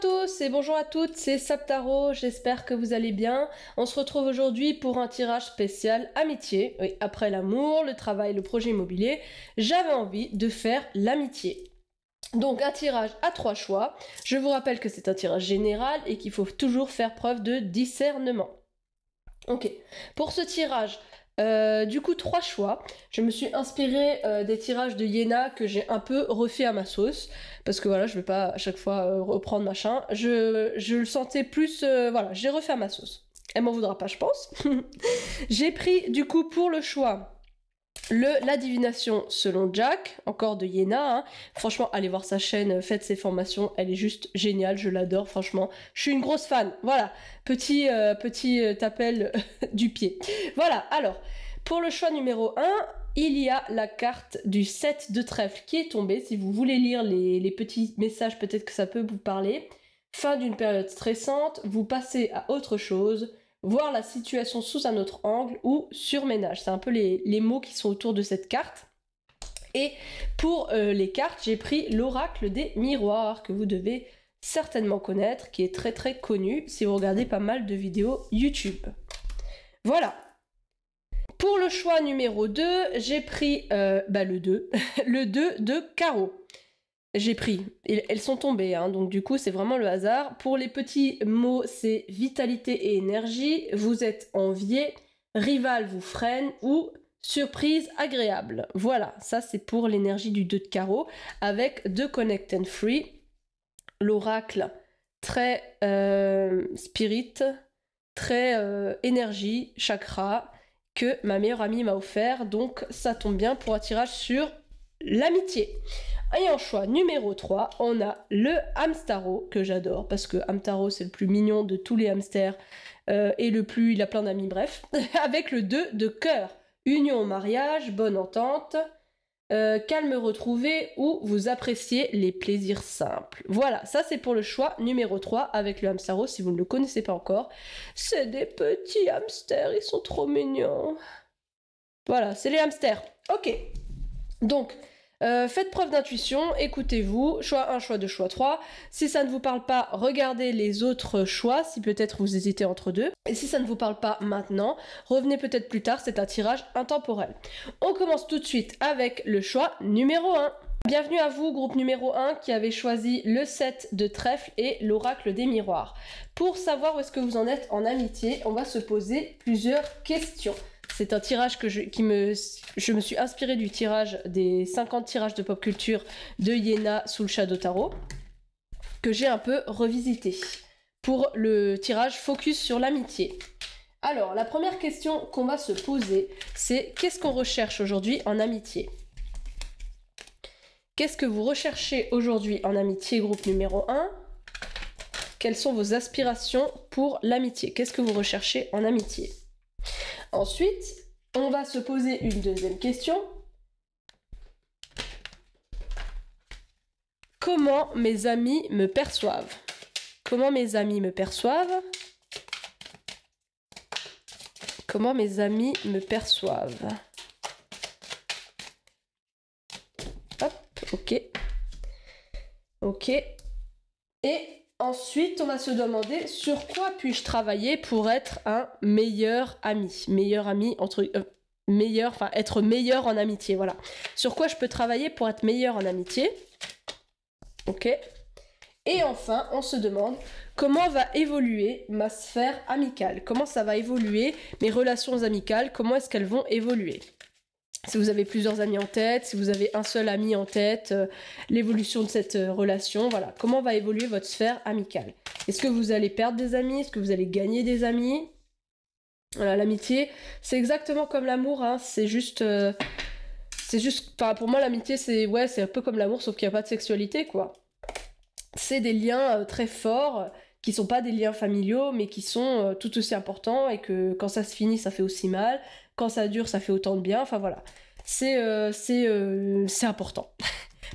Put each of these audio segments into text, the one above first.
tous et bonjour à toutes, c'est Saptaro, j'espère que vous allez bien. On se retrouve aujourd'hui pour un tirage spécial amitié. Oui, après l'amour, le travail, le projet immobilier, j'avais envie de faire l'amitié. Donc un tirage à 3 choix. Je vous rappelle que c'est un tirage général et qu'il faut toujours faire preuve de discernement. Ok, pour ce tirage, du coup 3 choix. Je me suis inspirée des tirages de Yéna que j'ai un peu refait à ma sauce. Parce que voilà, je vais pas à chaque fois reprendre machin. Je le sentais plus... voilà, j'ai refait à ma sauce. Elle m'en voudra pas, je pense. J'ai pris du coup pour le choix... La divination selon Jack, encore de Yéna, hein. Franchement, allez voir sa chaîne, faites ses formations, elle est juste géniale, je l'adore, franchement. Je suis une grosse fan, voilà, petit appel du pied. Voilà, alors, pour le choix numéro 1, il y a la carte du 7 de trèfle qui est tombée. Si vous voulez lire les petits messages, peut-être que ça peut vous parler. Fin d'une période stressante, vous passez à autre chose. Voir la situation sous un autre angle ou surménage. C'est un peu les mots qui sont autour de cette carte. Et pour les cartes, j'ai pris l'oracle des miroirs que vous devez certainement connaître, qui est très très connu si vous regardez pas mal de vidéos YouTube. Voilà. Pour le choix numéro 2, j'ai pris le 2, le 2 de carreau. J'ai pris, elles sont tombées, hein, donc du coup c'est vraiment le hasard. Pour les petits mots, c'est vitalité et énergie, vous êtes envié, rival vous freine ou surprise agréable. Voilà, ça c'est pour l'énergie du 2 de carreau, avec The Connect and Free, l'oracle très spirit, très énergie, chakra, que ma meilleure amie m'a offert, donc ça tombe bien pour un tirage sur l'amitié. Et en choix numéro 3, on a le Hamstaro, que j'adore, parce que Hamstaro, c'est le plus mignon de tous les hamsters, et le plus, il a plein d'amis, bref, avec le 2 de cœur. Union, mariage, bonne entente, calme retrouvé, ou vous appréciez les plaisirs simples. Voilà, ça c'est pour le choix numéro 3, avec le Hamstaro, si vous ne le connaissez pas encore. C'est des petits hamsters, ils sont trop mignons. Voilà, c'est les hamsters. Ok, donc... faites preuve d'intuition, écoutez-vous, choix 1, choix 2, choix 3. Si ça ne vous parle pas, regardez les autres choix, si peut-être vous hésitez entre deux. Et si ça ne vous parle pas maintenant, revenez peut-être plus tard, c'est un tirage intemporel. On commence tout de suite avec le choix numéro 1. Bienvenue à vous, groupe numéro 1, qui avez choisi le 7 de trèfle et l'oracle des miroirs. Pour savoir où est-ce que vous en êtes en amitié, on va se poser plusieurs questions. C'est un tirage que je me suis inspirée du tirage des 50 tirages de pop culture de Yéna sous le Shadow Tarot, que j'ai un peu revisité pour le tirage focus sur l'amitié. Alors, la première question qu'on va se poser, c'est qu'est-ce qu'on recherche aujourd'hui en amitié? Qu'est-ce que vous recherchez aujourd'hui en amitié, groupe numéro 1? Quelles sont vos aspirations pour l'amitié? Qu'est-ce que vous recherchez en amitié? Ensuite, on va se poser une deuxième question. Comment mes amis me perçoivent? Comment mes amis me perçoivent? Comment mes amis me perçoivent? Hop, ok. Ok. Et... ensuite, on va se demander sur quoi puis-je travailler pour être un meilleur ami. Meilleur ami, être meilleur en amitié, voilà. Sur quoi je peux travailler pour être meilleur en amitié. Ok. Et enfin, on se demande comment va évoluer ma sphère amicale. Comment ça va évoluer mes relations amicales, comment est-ce qu'elles vont évoluer. Si vous avez plusieurs amis en tête, si vous avez un seul ami en tête, l'évolution de cette relation, voilà. Comment va évoluer votre sphère amicale? Est-ce que vous allez perdre des amis? Est-ce que vous allez gagner des amis? Voilà, l'amitié, c'est exactement comme l'amour, hein. C'est juste, enfin, pour moi, l'amitié, c'est un peu comme l'amour, sauf qu'il n'y a pas de sexualité, quoi. C'est des liens très forts, qui sont pas des liens familiaux, mais qui sont tout aussi importants, et que quand ça se finit, ça fait aussi mal. Quand ça dure, ça fait autant de bien. Enfin voilà, c'est important.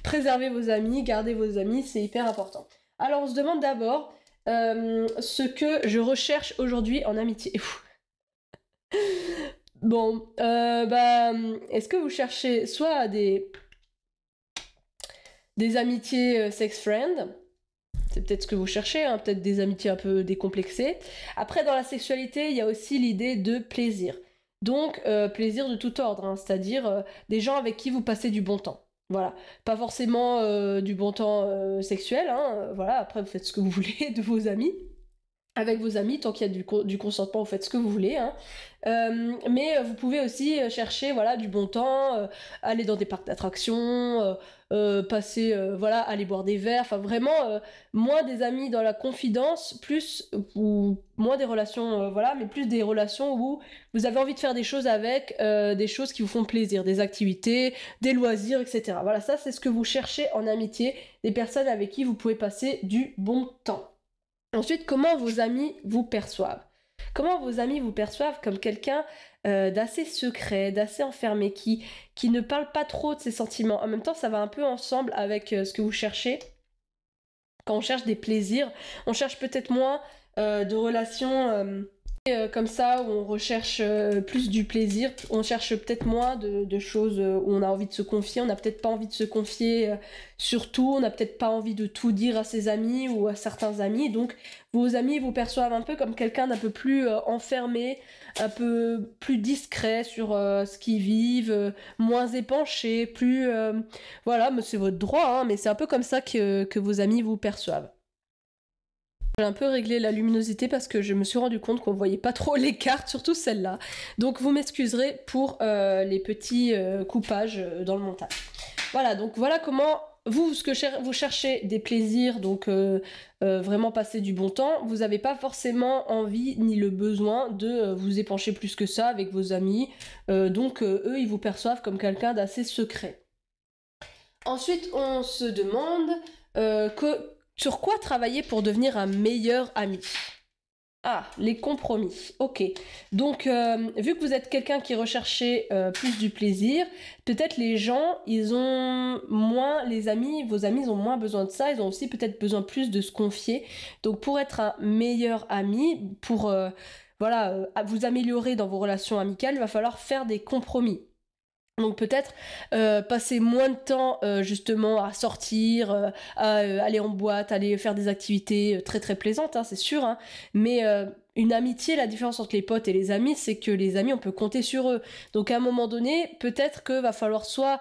Préservez vos amis, gardez vos amis, c'est hyper important. Alors on se demande d'abord ce que je recherche aujourd'hui en amitié. Bon, est-ce que vous cherchez soit des amitiés sex friend, c'est peut-être ce que vous cherchez, hein, peut-être des amitiés un peu décomplexées. Après, dans la sexualité, il y a aussi l'idée de plaisir. Donc, plaisir de tout ordre, hein, c'est-à-dire des gens avec qui vous passez du bon temps. Voilà, pas forcément du bon temps sexuel, hein, voilà, après vous faites ce que vous voulez de vos amis. Avec vos amis, tant qu'il y a du consentement, vous faites ce que vous voulez. Hein. Mais vous pouvez aussi chercher voilà, du bon temps, aller dans des parcs d'attractions, passer, voilà, aller boire des verres. Enfin, vraiment, moins des amis dans la confidence, plus, ou moins des relations, voilà, mais plus des relations où vous avez envie de faire des choses avec, des choses qui vous font plaisir, des activités, des loisirs, etc. Voilà, ça, c'est ce que vous cherchez en amitié, des personnes avec qui vous pouvez passer du bon temps. Ensuite, comment vos amis vous perçoivent? Comment vos amis vous perçoivent comme quelqu'un d'assez secret, d'assez enfermé, qui ne parle pas trop de ses sentiments. En même temps, ça va un peu ensemble avec ce que vous cherchez. Quand on cherche des plaisirs, on cherche peut-être moins de relations comme ça, où on recherche plus du plaisir, on cherche peut-être moins de choses où on a envie de se confier, on n'a peut-être pas envie de se confier sur tout, on n'a peut-être pas envie de tout dire à ses amis ou à certains amis, donc vos amis vous perçoivent un peu comme quelqu'un d'un peu plus enfermé, un peu plus discret sur ce qu'ils vivent, moins épanché, plus... voilà, mais c'est votre droit, hein, mais c'est un peu comme ça que vos amis vous perçoivent. J'ai un peu réglé la luminosité parce que je me suis rendu compte qu'on voyait pas trop les cartes, surtout celle-là. Donc vous m'excuserez pour les petits coupages dans le montage. Voilà, donc voilà comment vous cherchez des plaisirs, donc vraiment passer du bon temps. Vous n'avez pas forcément envie ni le besoin de vous épancher plus que ça avec vos amis. Donc eux, ils vous perçoivent comme quelqu'un d'assez secret. Ensuite, on se demande sur quoi travailler pour devenir un meilleur ami? Ah, les compromis. Ok. Donc, vu que vous êtes quelqu'un qui recherchait plus du plaisir, peut-être les gens, ils ont moins, vos amis, ils ont moins besoin de ça. Ils ont aussi peut-être besoin plus de se confier. Donc, pour être un meilleur ami, pour vous améliorer dans vos relations amicales, il va falloir faire des compromis. Donc peut-être passer moins de temps justement à sortir, à aller en boîte, aller faire des activités très très plaisantes, hein, c'est sûr, hein, mais une amitié, la différence entre les potes et les amis, c'est que les amis, on peut compter sur eux. Donc à un moment donné, peut-être que va falloir soit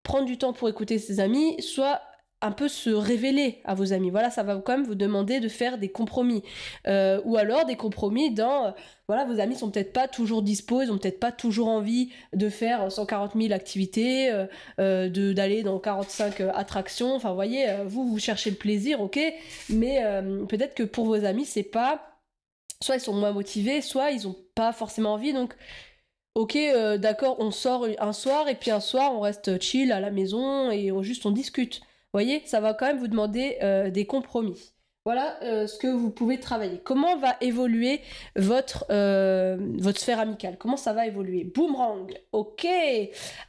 prendre du temps pour écouter ses amis, soit un peu se révéler à vos amis. Voilà, ça va quand même vous demander de faire des compromis. Ou alors des compromis dans... voilà, vos amis sont peut-être pas toujours dispo, ils ont peut-être pas toujours envie de faire 140 000 activités, d'aller dans 45 attractions. Enfin, vous voyez, vous cherchez le plaisir, ok, mais peut-être que pour vos amis, c'est pas... soit ils sont moins motivés, soit ils ont pas forcément envie, donc... ok, d'accord, on sort un soir, et puis un soir, on reste chill à la maison, et on discute. Vous voyez, ça va quand même vous demander des compromis. Voilà ce que vous pouvez travailler. Comment va évoluer votre sphère amicale? Comment ça va évoluer? Boomerang. Ok.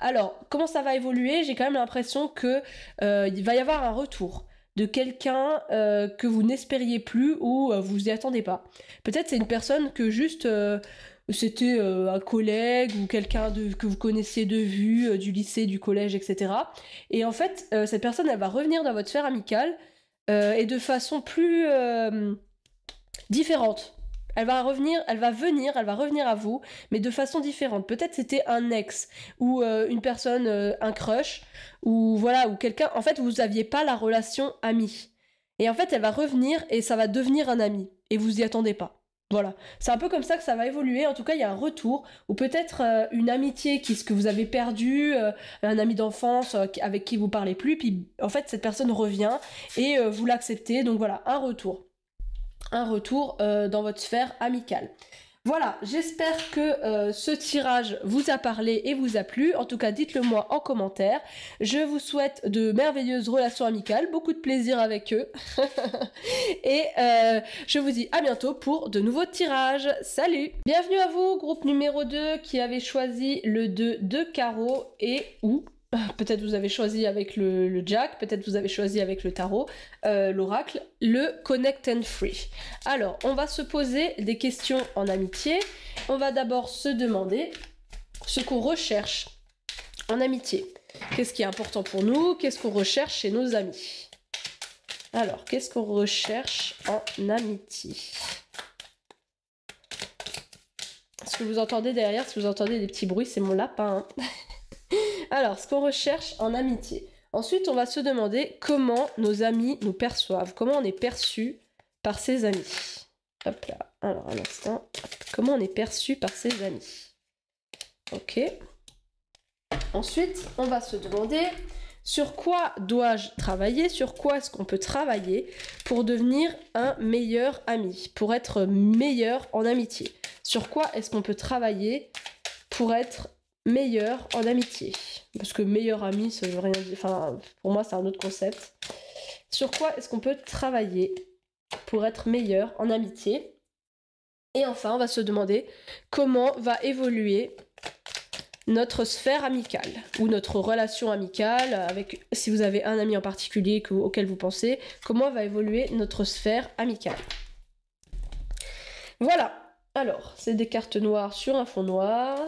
Alors, comment ça va évoluer? J'ai quand même l'impression que il va y avoir un retour de quelqu'un que vous n'espériez plus ou vous y attendez pas. Peut-être c'est une personne que juste... c'était un collègue ou quelqu'un que vous connaissiez de vue, du lycée, du collège, etc. Et en fait, cette personne, elle va revenir dans votre sphère amicale et de façon plus différente. Elle va revenir à vous, mais de façon différente. Peut-être c'était un ex ou une personne, un crush, ou voilà, ou quelqu'un. En fait, vous n'aviez pas la relation amie. Et en fait, elle va revenir et ça va devenir un ami. Et vous y attendez pas. Voilà, c'est un peu comme ça que ça va évoluer. En tout cas, il y a un retour, ou peut-être une amitié que vous avez perdue, un ami d'enfance avec qui vous parlez plus, puis en fait cette personne revient et vous l'acceptez. Donc voilà, un retour dans votre sphère amicale. Voilà, j'espère que ce tirage vous a parlé et vous a plu. En tout cas, dites-le moi en commentaire. Je vous souhaite de merveilleuses relations amicales, beaucoup de plaisir avec eux. Et je vous dis à bientôt pour de nouveaux tirages. Salut! Bienvenue à vous, groupe numéro 2 qui avait choisi le 2 de carreau et ou... peut-être vous avez choisi avec le jack, peut-être vous avez choisi avec le tarot, l'oracle, le connect and free. Alors, on va se poser des questions en amitié. On va d'abord se demander ce qu'on recherche en amitié. Qu'est-ce qui est important pour nous? Qu'est-ce qu'on recherche chez nos amis? Alors, qu'est-ce qu'on recherche en amitié? Ce que vous entendez derrière, si vous entendez des petits bruits, c'est mon lapin. Hein. Alors, ce qu'on recherche en amitié. Ensuite, on va se demander comment nos amis nous perçoivent, comment on est perçu par ses amis. Hop là, alors un instant. Comment on est perçu par ses amis. Ok. Ensuite, on va se demander sur quoi dois-je travailler, sur quoi est-ce qu'on peut travailler pour devenir un meilleur ami, pour être meilleur en amitié. Sur quoi est-ce qu'on peut travailler pour être meilleur en amitié? Parce que meilleur ami, ça veut rien dire. Enfin, pour moi, c'est un autre concept. Sur quoi est-ce qu'on peut travailler pour être meilleur en amitié? Et enfin, on va se demander comment va évoluer notre sphère amicale ou notre relation amicale avec, si vous avez un ami en particulier auquel vous pensez, comment va évoluer notre sphère amicale. Voilà. Alors, c'est des cartes noires sur un fond noir.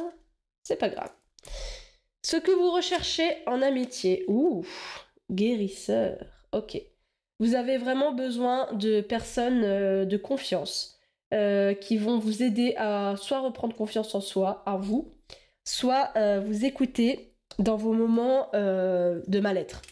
C'est pas grave. Ce que vous recherchez en amitié. Ouh, guérisseur. Ok. Vous avez vraiment besoin de personnes de confiance qui vont vous aider à soit reprendre confiance en soi, en vous, soit vous écouter dans vos moments de mal-être.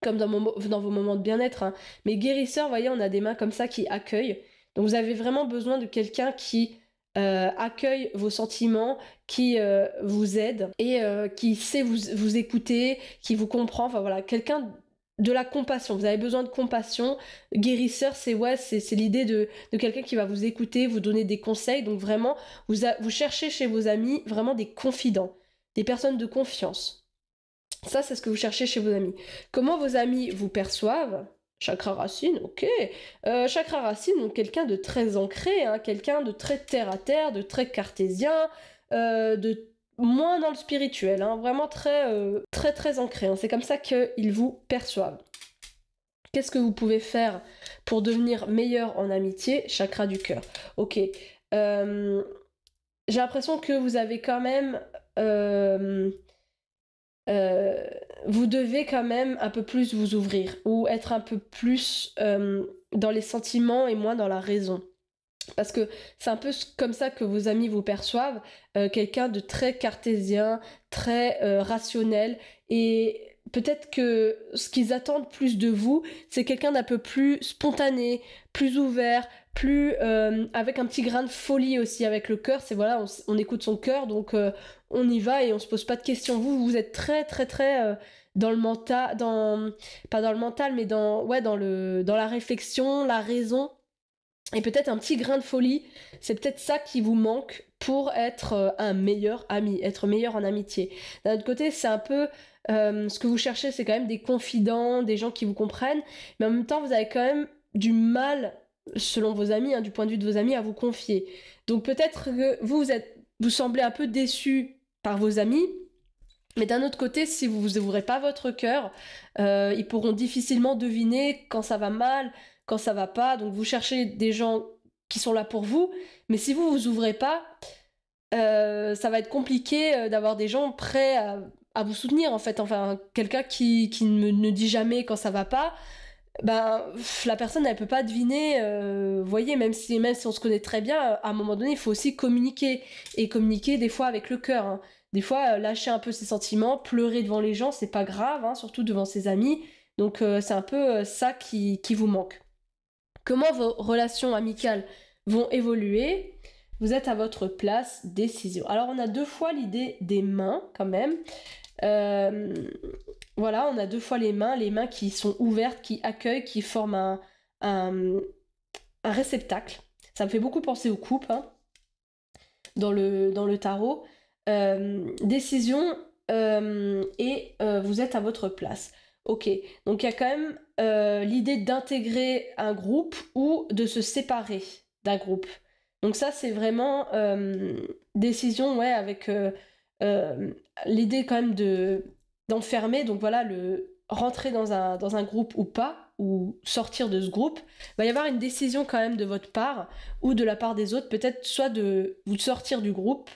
Comme dans vos moments de bien-être. Hein. Mais guérisseur, vous voyez, on a des mains comme ça qui accueillent. Donc vous avez vraiment besoin de quelqu'un qui accueille vos sentiments, qui vous aide et qui sait vous écouter, qui vous comprend. Enfin voilà, quelqu'un de la compassion. Vous avez besoin de compassion. Guérisseur, c'est l'idée de quelqu'un qui va vous écouter, vous donner des conseils. Donc vraiment, vous cherchez chez vos amis vraiment des confidents, des personnes de confiance. Ça, c'est ce que vous cherchez chez vos amis. Comment vos amis vous perçoivent? Chakra racine, ok. Chakra racine, donc quelqu'un de très ancré, hein, quelqu'un de très terre à terre, de très cartésien, de moins dans le spirituel, hein, vraiment très ancré. Hein. C'est comme ça qu'ils vous perçoivent. Qu'est-ce que vous pouvez faire pour devenir meilleur en amitié? Chakra du cœur. Ok. J'ai l'impression que vous avez quand même... vous devez quand même un peu plus vous ouvrir ou être un peu plus dans les sentiments et moins dans la raison. Parce que c'est un peu comme ça que vos amis vous perçoivent, quelqu'un de très cartésien, très rationnel, et peut-être que ce qu'ils attendent plus de vous, c'est quelqu'un d'un peu plus spontané, plus ouvert, plus avec un petit grain de folie aussi avec le cœur. C'est voilà, on écoute son cœur, donc on y va et on se pose pas de questions. Vous êtes très dans le mental, pas dans le mental, mais dans la réflexion, la raison. Et peut-être un petit grain de folie, c'est peut-être ça qui vous manque pour être un meilleur ami, être meilleur en amitié. D'un autre côté, c'est un peu ce que vous cherchez, c'est quand même des confidents, des gens qui vous comprennent, mais en même temps, vous avez quand même du mal, selon vos amis, hein, du point de vue de vos amis, à vous confier. Donc peut-être que vous semblez un peu déçu par vos amis, mais d'un autre côté, si vous n'ouvrez pas votre cœur, ils pourront difficilement deviner quand ça va mal, quand ça va pas. Donc vous cherchez des gens qui sont là pour vous, mais si vous ouvrez pas, ça va être compliqué d'avoir des gens prêts à vous soutenir en fait. Enfin, quelqu'un qui ne dit jamais quand ça va pas, ben la personne elle peut pas deviner. Vous voyez, même si on se connaît très bien, à un moment donné, il faut aussi communiquer et communiquer des fois avec le cœur. Hein. Des fois, lâcher un peu ses sentiments, pleurer devant les gens, c'est pas grave, hein, surtout devant ses amis. Donc c'est un peu ça qui vous manque. Comment vos relations amicales vont évoluer? Vous êtes à votre place, décision. Alors on a deux fois l'idée des mains quand même. Voilà, on a deux fois les mains qui sont ouvertes, qui accueillent, qui forment un réceptacle. Ça me fait beaucoup penser aux coupes hein, dans le tarot. Décision et vous êtes à votre place. Ok, donc il y a quand même l'idée d'intégrer un groupe ou de se séparer d'un groupe. Donc ça, c'est vraiment décision, ouais, avec l'idée quand même d'enfermer, donc voilà, rentrer dans un groupe ou pas, ou sortir de ce groupe. Il va y avoir une décision quand même de votre part, ou de la part des autres, peut-être soit de vous sortir du groupe,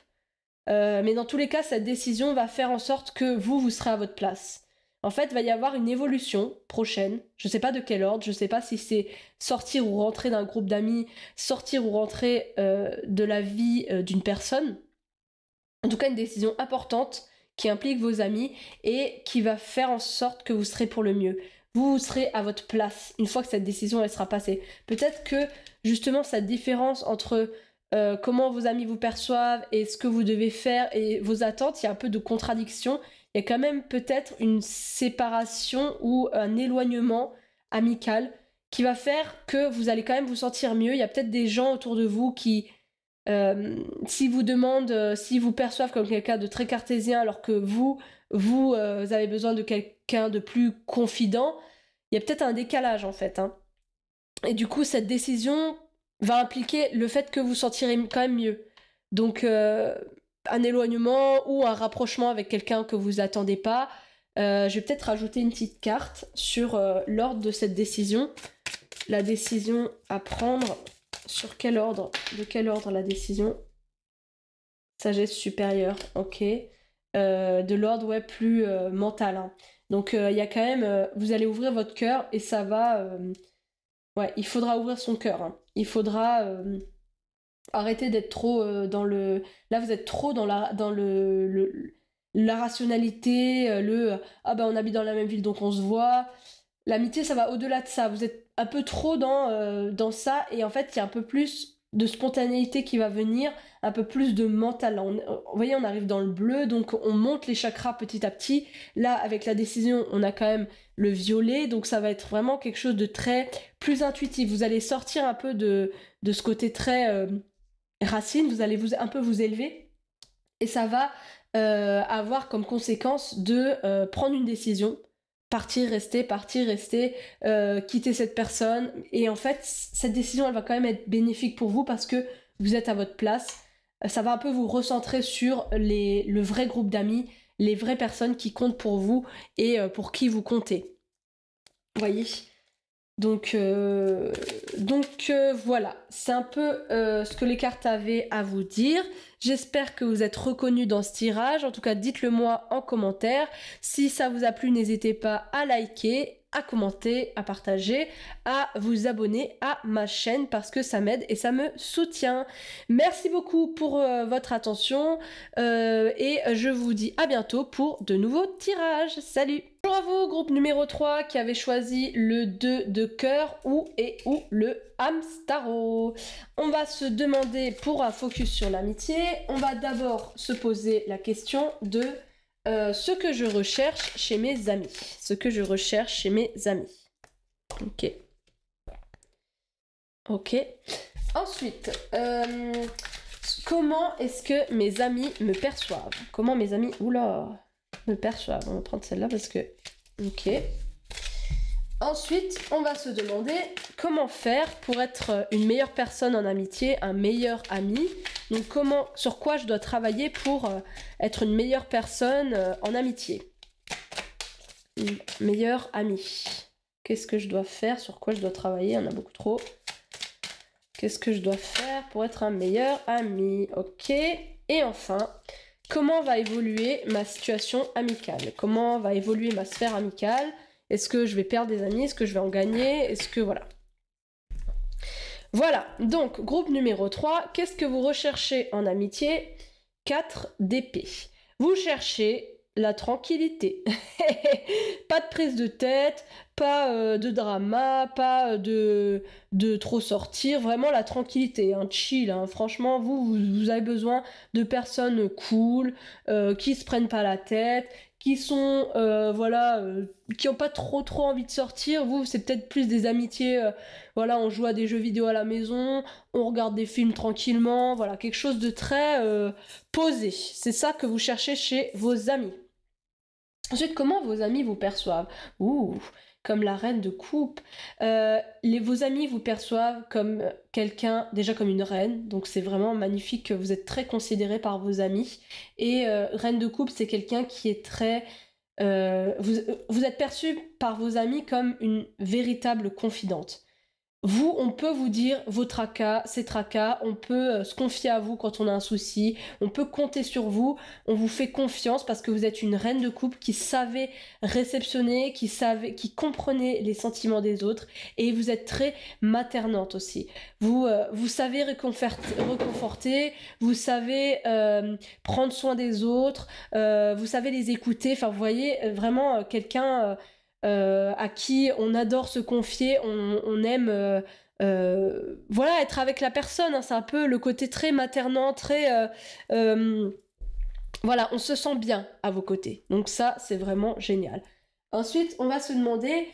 mais dans tous les cas, cette décision va faire en sorte que vous serez à votre place. En fait, va y avoir une évolution prochaine. Je sais pas de quel ordre, je sais pas si c'est sortir ou rentrer d'un groupe d'amis, sortir ou rentrer de la vie d'une personne. En tout cas, une décision importante qui implique vos amis et qui va faire en sorte que vous serez pour le mieux. Vous serez à votre place une fois que cette décision elle sera passée. Peut-être que justement cette différence entre comment vos amis vous perçoivent et ce que vous devez faire et vos attentes, il y a un peu de contradiction. Il y a quand même peut-être une séparation ou un éloignement amical qui va faire que vous allez quand même vous sentir mieux. Il y a peut-être des gens autour de vous qui s'ils vous demandent, s'ils vous perçoivent comme quelqu'un de très cartésien alors que vous avez besoin de quelqu'un de plus confident, il y a peut-être un décalage en fait. Hein. Et du coup, cette décision va impliquer le fait que vous sentirez quand même mieux. Donc, un éloignement ou un rapprochement avec quelqu'un que vous attendez pas. Je vais peut-être rajouter une petite carte sur l'ordre de cette décision. La décision à prendre. Sur quel ordre? De quel ordre la décision? Sagesse supérieure, ok. De l'ordre, ouais, plus mental. Hein. Donc, il y a quand même... vous allez ouvrir votre cœur et ça va... ouais, il faudra ouvrir son cœur. Hein. Il faudra arrêter d'être trop dans le... Là, vous êtes trop dans la rationalité, ah ben on habite dans la même ville donc on se voit. L'amitié, ça va au-delà de ça. Vous êtes un peu trop dans ça et en fait, il y a un peu plus de spontanéité qui va venir, un peu plus de mental. Là, vous voyez, on arrive dans le bleu, donc on monte les chakras petit à petit. Là, avec la décision, on a quand même le violet, donc ça va être vraiment quelque chose de très plus intuitif. Vous allez sortir un peu de ce côté très racine, vous allez un peu vous élever et ça va avoir comme conséquence de prendre une décision. Partir, rester, quitter cette personne. Et en fait, cette décision, elle va quand même être bénéfique pour vous parce que vous êtes à votre place. Ça va un peu vous recentrer sur le vrai groupe d'amis, les vraies personnes qui comptent pour vous et pour qui vous comptez. Vous voyez ? Donc voilà, c'est un peu ce que les cartes avaient à vous dire. J'espère que vous êtes reconnus dans ce tirage. En tout cas, dites-le moi en commentaire. Si ça vous a plu, n'hésitez pas à liker, à commenter, à partager, à vous abonner à ma chaîne parce que ça m'aide et ça me soutient. Merci beaucoup pour votre attention et je vous dis à bientôt pour de nouveaux tirages. Salut! Bonjour à vous, groupe numéro 3 qui avait choisi le 2 de cœur ou le Hamstaro. On va se demander pour un focus sur l'amitié, on va d'abord se poser la question de ce que je recherche chez mes amis. Ce que je recherche chez mes amis. Ok. Ok. Ensuite, comment est-ce que mes amis me perçoivent? Comment mes amis... Oula, me perçoivent. On va prendre celle-là parce que... Ok. Ensuite, on va se demander comment faire pour être une meilleure personne en amitié, un meilleur ami. Donc sur quoi je dois travailler pour être une meilleure personne en amitié. Une meilleure amie. Qu'est-ce que je dois faire? Sur quoi je dois travailler? Il y en a beaucoup trop. Qu'est-ce que je dois faire pour être un meilleur ami? Ok. Et enfin, comment va évoluer ma situation amicale? Comment va évoluer ma sphère amicale? Est-ce que je vais perdre des amis? Est-ce que je vais en gagner? Est-ce que... Voilà. Voilà. Donc, groupe numéro 3. Qu'est-ce que vous recherchez en amitié? 4 d'épée. Vous cherchez la tranquillité. Pas de prise de tête, pas de drama, pas de trop sortir. Vraiment la tranquillité, hein, chill. Hein. Franchement, vous avez besoin de personnes cool, qui se prennent pas la tête, qui sont qui n'ont pas trop envie de sortir. Vous, c'est peut-être plus des amitiés, voilà, on joue à des jeux vidéo à la maison, on regarde des films tranquillement, voilà, quelque chose de très posé. C'est ça que vous cherchez chez vos amis. Ensuite, comment vos amis vous perçoivent? Comme la reine de coupe. Vos amis vous perçoivent comme quelqu'un, déjà comme une reine, donc c'est vraiment magnifique que vous êtes très considéré par vos amis. Et reine de coupe, c'est quelqu'un qui est très... vous êtes perçu par vos amis comme une véritable confidente. vous, on peut vous dire vos tracas, ces tracas, on peut se confier à vous quand on a un souci, on peut compter sur vous, on vous fait confiance parce que vous êtes une reine de couple qui savait réceptionner, qui comprenait les sentiments des autres et vous êtes très maternante aussi. Vous savez réconforter, vous savez prendre soin des autres, vous savez les écouter, enfin vous voyez vraiment quelqu'un... à qui on adore se confier, on aime voilà, être avec la personne, hein, c'est un peu le côté très maternant, très voilà, on se sent bien à vos côtés. Donc ça, c'est vraiment génial. Ensuite, on va se demander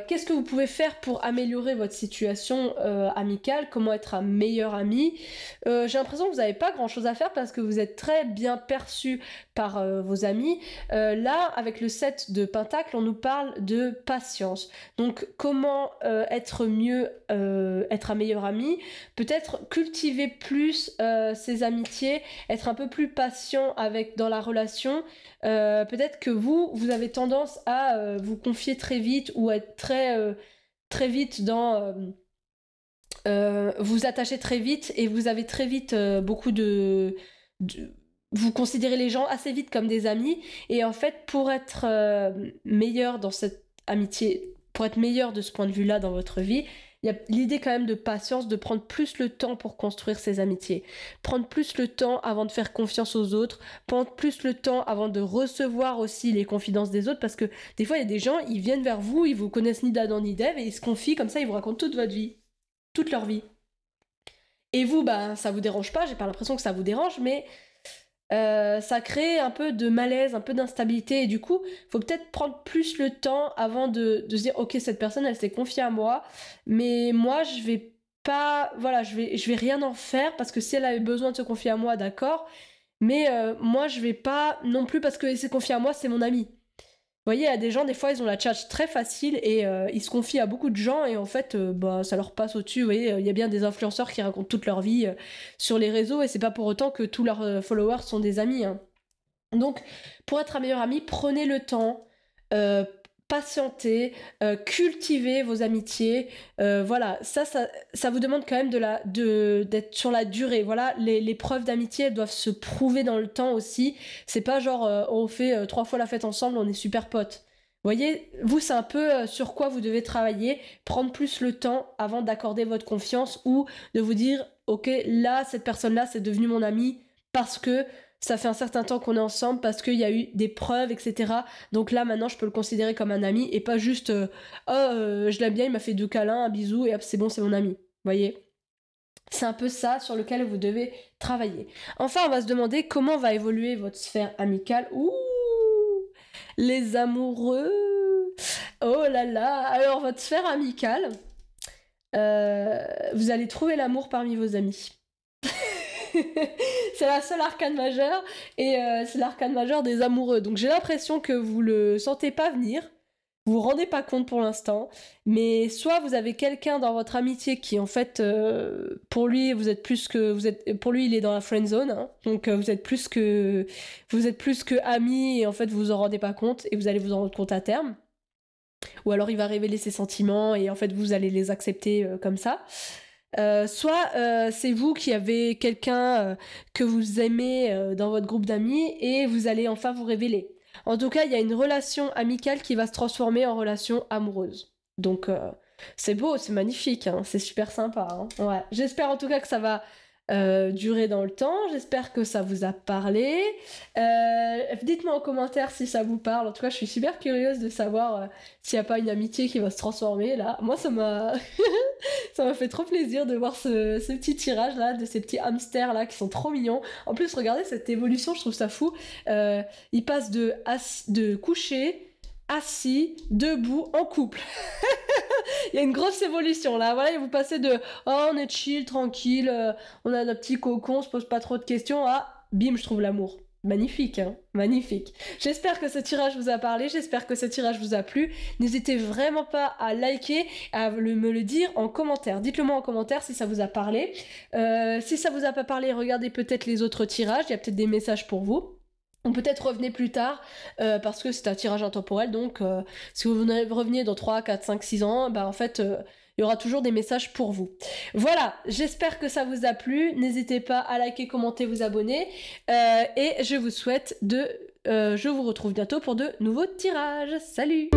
qu'est-ce que vous pouvez faire pour améliorer votre situation amicale, comment être un meilleur ami. J'ai l'impression que vous n'avez pas grand-chose à faire parce que vous êtes très bien perçu par vos amis. Là, avec le set de Pentacle, on nous parle de patience. Donc, comment être un meilleur ami. Peut-être cultiver plus ses amitiés, être un peu plus patient dans la relation. Peut-être que vous avez tendance à vous confier très vite ou être très vite dans... vous attachez très vite et vous avez très vite beaucoup vous considérez les gens assez vite comme des amis et en fait pour être meilleur dans cette amitié, pour être meilleur de ce point de vue-là dans votre vie, il y a l'idée quand même de patience, de prendre plus le temps pour construire ses amitiés, prendre plus le temps avant de faire confiance aux autres, prendre plus le temps avant de recevoir aussi les confidences des autres, parce que des fois il y a des gens, ils viennent vers vous, ils vous connaissent ni d'Adam ni d'Ève, et ils se confient comme ça, ils vous racontent toute votre vie, toute leur vie. Et vous, bah ça vous dérange pas, j'ai pas l'impression que ça vous dérange, mais ça crée un peu de malaise, un peu d'instabilité, et du coup, faut peut-être prendre plus le temps avant de se dire, ok, cette personne, elle s'est confiée à moi, mais moi, je vais pas, voilà, je vais rien en faire, parce que si elle avait besoin de se confier à moi, d'accord, mais moi, je vais pas non plus, parce qu'elle s'est confiée à moi, c'est mon ami. Vous voyez, il y a des gens, des fois, ils ont la charge très facile et ils se confient à beaucoup de gens et en fait, bah, ça leur passe au-dessus. Vous voyez, il y a bien des influenceurs qui racontent toute leur vie sur les réseaux et c'est pas pour autant que tous leurs followers sont des amis, hein. Donc, pour être un meilleur ami, prenez le temps, euh, patientez, cultivez vos amitiés. Voilà, ça vous demande quand même d'être sur la durée. Voilà, les preuves d'amitié, elles doivent se prouver dans le temps aussi. C'est pas genre, on fait 3 fois la fête ensemble, on est super potes. Vous voyez, vous, c'est un peu sur quoi vous devez travailler, prendre plus le temps avant d'accorder votre confiance ou de vous dire, ok, là, cette personne-là, c'est devenu mon ami parce que ça fait un certain temps qu'on est ensemble parce qu'il y a eu des preuves, etc. Donc là, maintenant, je peux le considérer comme un ami et pas juste je l'aime bien, il m'a fait 2 câlins, un bisou et hop, c'est bon, c'est mon ami. Vous voyez? C'est un peu ça sur lequel vous devez travailler. Enfin, on va se demander comment va évoluer votre sphère amicale. Ouh, les amoureux. Oh là là. Alors, votre sphère amicale, vous allez trouver l'amour parmi vos amis. C'est la seule arcane majeure et c'est l'arcane majeure des amoureux. Donc j'ai l'impression que vous le sentez pas venir, vous vous rendez pas compte pour l'instant, mais soit vous avez quelqu'un dans votre amitié qui en fait pour lui pour lui il est dans la friend zone, hein, donc vous êtes plus que amis et en fait vous vous en rendez pas compte et vous allez vous en rendre compte à terme. Ou alors il va révéler ses sentiments et en fait vous allez les accepter comme ça. Soit c'est vous qui avez quelqu'un que vous aimez dans votre groupe d'amis et vous allez enfin vous révéler. En tout cas, il y a une relation amicale qui va se transformer en relation amoureuse. Donc c'est beau, c'est magnifique, hein, c'est super sympa, hein. Ouais. J'espère en tout cas que ça va durer dans le temps, j'espère que ça vous a parlé. Dites-moi en commentaire si ça vous parle. En tout cas, je suis super curieuse de savoir s'il n'y a pas une amitié qui va se transformer là. Moi, ça m'a ça m'a fait trop plaisir de voir ce petit tirage là, de ces petits hamsters là qui sont trop mignons. En plus, regardez cette évolution, je trouve ça fou. Ils passent de coucher, assis, debout, en couple. Il y a une grosse évolution là, voilà, vous passez de oh on est chill, tranquille, on a notre petit cocon, on se pose pas trop de questions à bim, je trouve l'amour. Magnifique, hein, magnifique. J'espère que ce tirage vous a parlé, j'espère que ce tirage vous a plu. N'hésitez vraiment pas à liker, à me le dire en commentaire. Dites-le moi en commentaire si ça vous a parlé. Si ça vous a pas parlé, regardez peut-être les autres tirages, il y a peut-être des messages pour vous. Ou peut-être revenez plus tard, parce que c'est un tirage intemporel, donc si vous reveniez dans 3, 4, 5, 6 ans, bah en fait, il il y aura toujours des messages pour vous. Voilà, j'espère que ça vous a plu. N'hésitez pas à liker, commenter, vous abonner. Et je vous souhaite je vous retrouve bientôt pour de nouveaux tirages. Salut!